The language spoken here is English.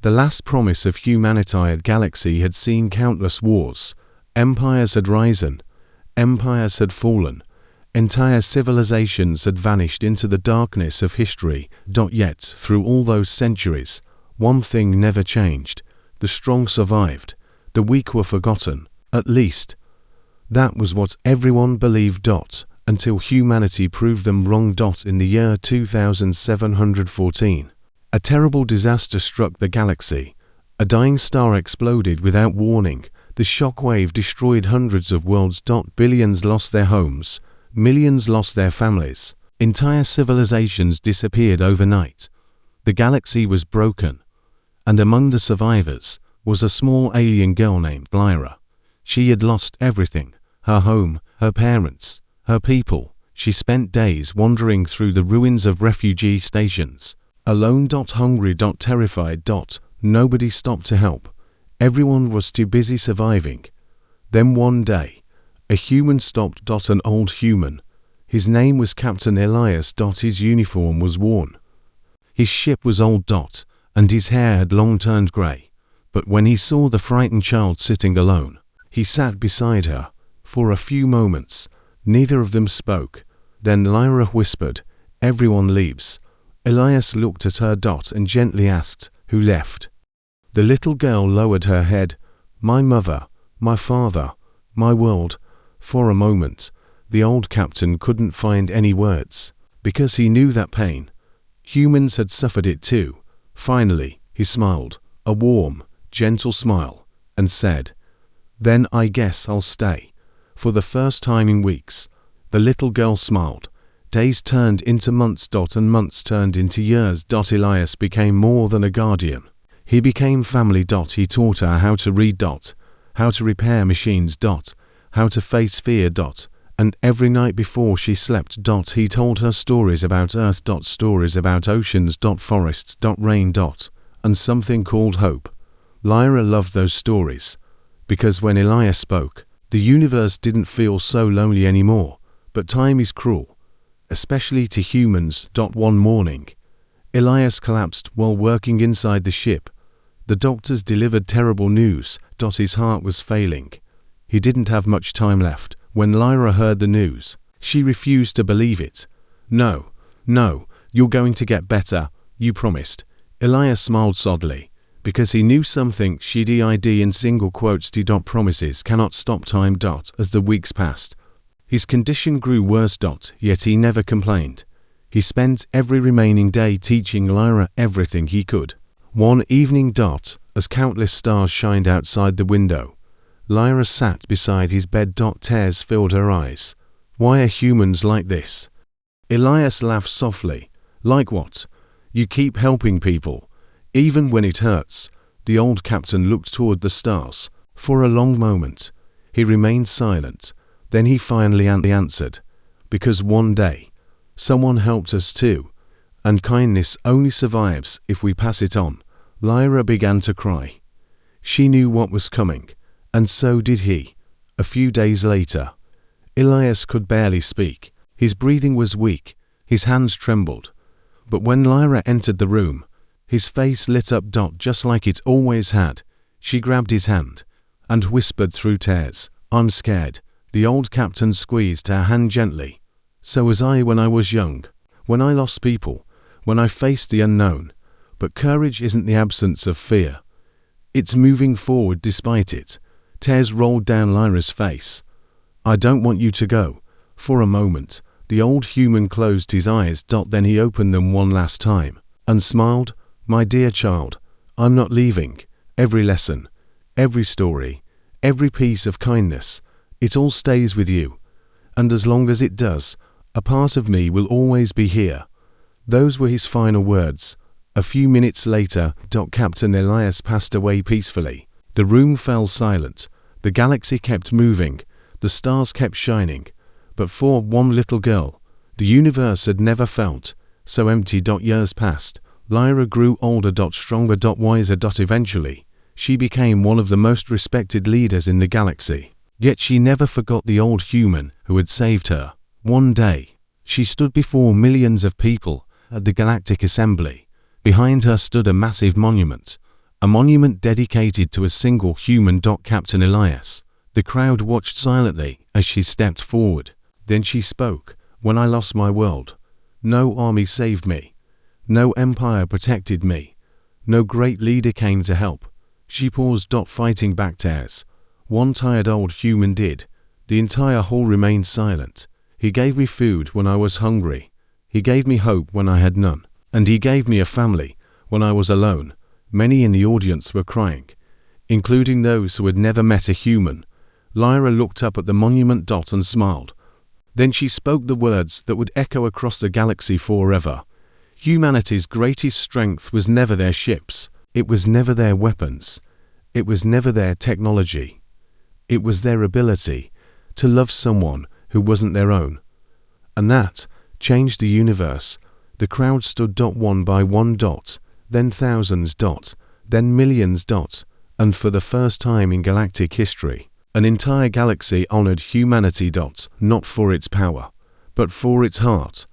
The last promise of humanity galaxy had seen countless wars. Empires had risen, empires had fallen, entire civilizations had vanished into the darkness of history. Yet, through all those centuries, one thing never changed. The strong survived, the weak were forgotten. At least, that was what everyone believed. Until humanity proved them wrong. In the year 2714, a terrible disaster struck the galaxy. A dying star exploded without warning. The shockwave destroyed hundreds of worlds. Billions lost their homes, millions lost their families. Entire civilizations disappeared overnight. The galaxy was broken, and among the survivors was a small alien girl named Lyra. She had lost everything: her home, her parents, her people. She spent days wandering through the ruins of refugee stations, alone. Hungry. Terrified. Nobody stopped to help. Everyone was too busy surviving. Then one day, a human stopped. An old human. His name was Captain Elias. His uniform was worn. His ship was old. And his hair had long turned grey. But when he saw the frightened child sitting alone, he sat beside her. For a few moments, neither of them spoke. Then Lyra whispered, "Everyone leaves." Elias looked at her. And gently asked, "Who left?" The little girl lowered her head. "My mother, my father, my world." For a moment, the old captain couldn't find any words, because he knew that pain. Humans had suffered it too. Finally, he smiled, a warm, gentle smile, and said, "Then I guess I'll stay." For the first time in weeks, the little girl smiled. Days turned into months. And months turned into years. Elias became more than a guardian. He became family. He taught her how to read. How to repair machines. How to face fear. And every night before she slept. He told her stories about Earth. Stories about oceans. Forests. Rain. And something called hope. Lyra loved those stories, because when Elias spoke, the universe didn't feel so lonely anymore. But time is cruel, especially to humans. One morning, Elias collapsed while working inside the ship. The doctors delivered terrible news. His heart was failing. He didn't have much time left. When Lyra heard the news, she refused to believe it. No, you're going to get better, you promised." Elias smiled sadly, because he knew something. She did in single quotes. Promises cannot stop time. As the weeks passed, his condition grew worse. Yet he never complained. He spent every remaining day teaching Lyra everything he could. One evening. As countless stars shined outside the window, Lyra sat beside his bed. Tears filled her eyes. "Why are humans like this?" Elias laughed softly. "Like what? You keep helping people, even when it hurts." The old captain looked toward the stars. For a long moment, he remained silent. Then he finally answered, "Because one day, someone helped us too, and kindness only survives if we pass it on." Lyra began to cry. She knew what was coming, and so did he. A few days later, Elias could barely speak. His breathing was weak, his hands trembled. But when Lyra entered the room, his face lit up. Just like it always had. She grabbed his hand and whispered through tears, "I'm scared." The old captain squeezed her hand gently. "So was I when I was young, when I lost people, when I faced the unknown. But courage isn't the absence of fear. It's moving forward despite it." Tears rolled down Lyra's face. "I don't want you to go." For a moment, the old human closed his eyes. Then he opened them one last time and smiled. "My dear child, I'm not leaving. Every lesson, every story, every piece of kindness, it all stays with you. And as long as it does, a part of me will always be here." Those were his final words. A few minutes later, Captain Elias passed away peacefully. The room fell silent. The galaxy kept moving. The stars kept shining. But for one little girl, the universe had never felt so empty. Years passed. Lyra grew older. Stronger. Wiser. Eventually, she became one of the most respected leaders in the galaxy. Yet she never forgot the old human who had saved her. One day, she stood before millions of people at the Galactic Assembly. Behind her stood a massive monument, a monument dedicated to a single human. Captain Elias. The crowd watched silently as she stepped forward. Then she spoke. When I lost my world, no army saved me. No empire protected me. No great leader came to help. She paused. Fighting back tears. One tired old human did. The entire hall remained silent. He gave me food when I was hungry. He gave me hope when I had none. And he gave me a family when I was alone. Many in the audience were crying, including those who had never met a human. Lyra looked up at the monument. And smiled. Then she spoke the words that would echo across the galaxy forever. Humanity's greatest strength was never their ships. It was never their weapons. It was never their technology. It was their ability to love someone who wasn't their own. And that changed the universe. The crowd stood. One by one. Then thousands. Then millions. And for the first time in galactic history, an entire galaxy honored humanity. Not for its power, but for its heart.